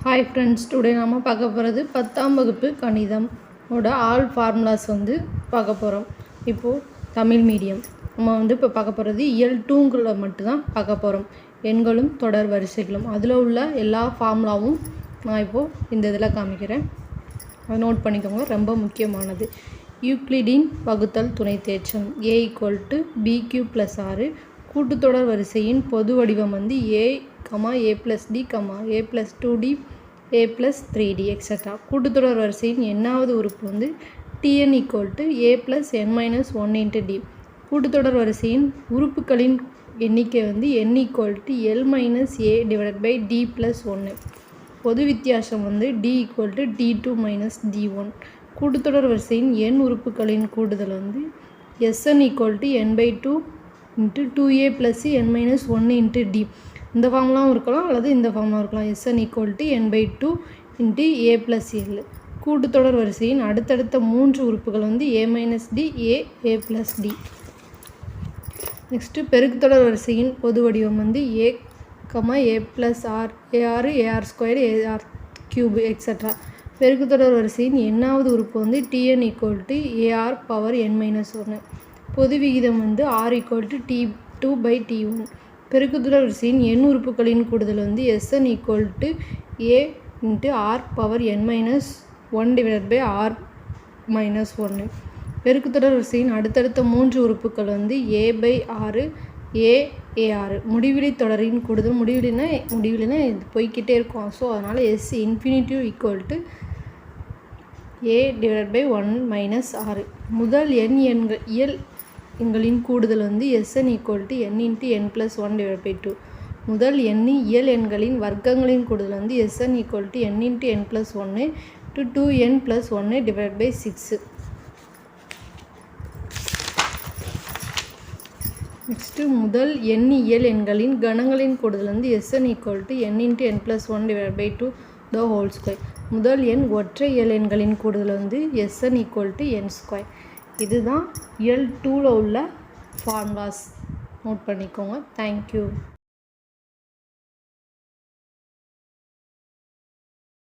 Hi friends, today நாம் பார்க்க போகிறது 10ஆம் வகுப்பு கணிதம் ஆல் ஃபார்முலாஸ் பார்க்க போகிறோம். இப்போது தமிழ் மீடியம் நம்ம இப்போ பார்க்க போகிறது இயல் 2ங்குள்ள மட்டும்தான் பார்க்க போகிறோம். எண்களும் தொடர் வரிசைகளும் அதில் உள்ள எல்லா ஃபார்முலாவும் நான் இப்போது இந்த இதில் காமிக்கிறேன். அதை நோட் பண்ணிக்கோங்க, ரொம்ப முக்கியமானது. யூக்ளிடின் வகுத்தல் துணை தேற்றம் a = bq + 6 கூட்டுத்தொடர் வரிசையின் பொது வடிவம் a, a + d, a + 2d, a + 3d etcetera. கூட்டுத்தொடர் வரிசையின் எண்ணாவது உறுப்பு tn = a + n - 1 × d. கூட்டுத்தொடர் வரிசையின் உறுப்புகளின் எண்ணிக்கை n = l - a / d + 1. பொது வித்தியாசம் d = d2 - d1. கூட்டுத்தொடர் வரிசையின் எண் உறுப்புகளின் கூடுதல் Sn = n/2 × 2a + n - 1 × d. இந்த ஃபார்முலாவும் இருக்கலாம் அல்லது இந்த ஃபார்முலா இருக்கலாம். Sn = n/2 × a + l. கூட்டுத்தொடர் வரிசையின் அடுத்தடுத்த 3 உறுப்புகள் a - d, a, a + d. Next பெருக்குத்தொடர் வரிசையின் பொது வடிவம் a, a + r, ar, ar2, ar3 etcetera. பெருக்குத்தொடர் வரிசையின் எண்ணாவது உறுப்பு tn = ar⁻n - 1. பொது விகிதம் r = t2/t1. பெருக்குத்தொடர் வரிசையின் எண் உறுப்புகளின் கூடுதல் Sn = a × r⁻n - 1r - 1. பெருக்குத்தொடர் வரிசையின் அடுத்தடுத்த 3 உறுப்புகள் a/6, a, ar. முடிவிலி தொடரின் கூடுதல் முடிவிலினா இது போய்கிட்டே இருக்கும். ஸோ அதனால் S ∞ = a/1 - 6. முதல் இயல் எண்களின் கூடுதல் Sn = n × n + 1/2. முதல் இயல் எண்களின் வர்க்கங்களின் கூடுதல் Sn = n × n + 1 × 2n + 1/6. Next முதல் இயல் எண்களின் கணங்களின் கூடுதல் Sn = n × n + 1/2 2. முதல் ஒற்றை இயல் எண்களின் கூடுதல் Sn = n². இதுதான் இயல் 2ல் உள்ள ஃபார்முலாஸ். நோட் பண்ணிக்கோங்க. தேங்க்யூ.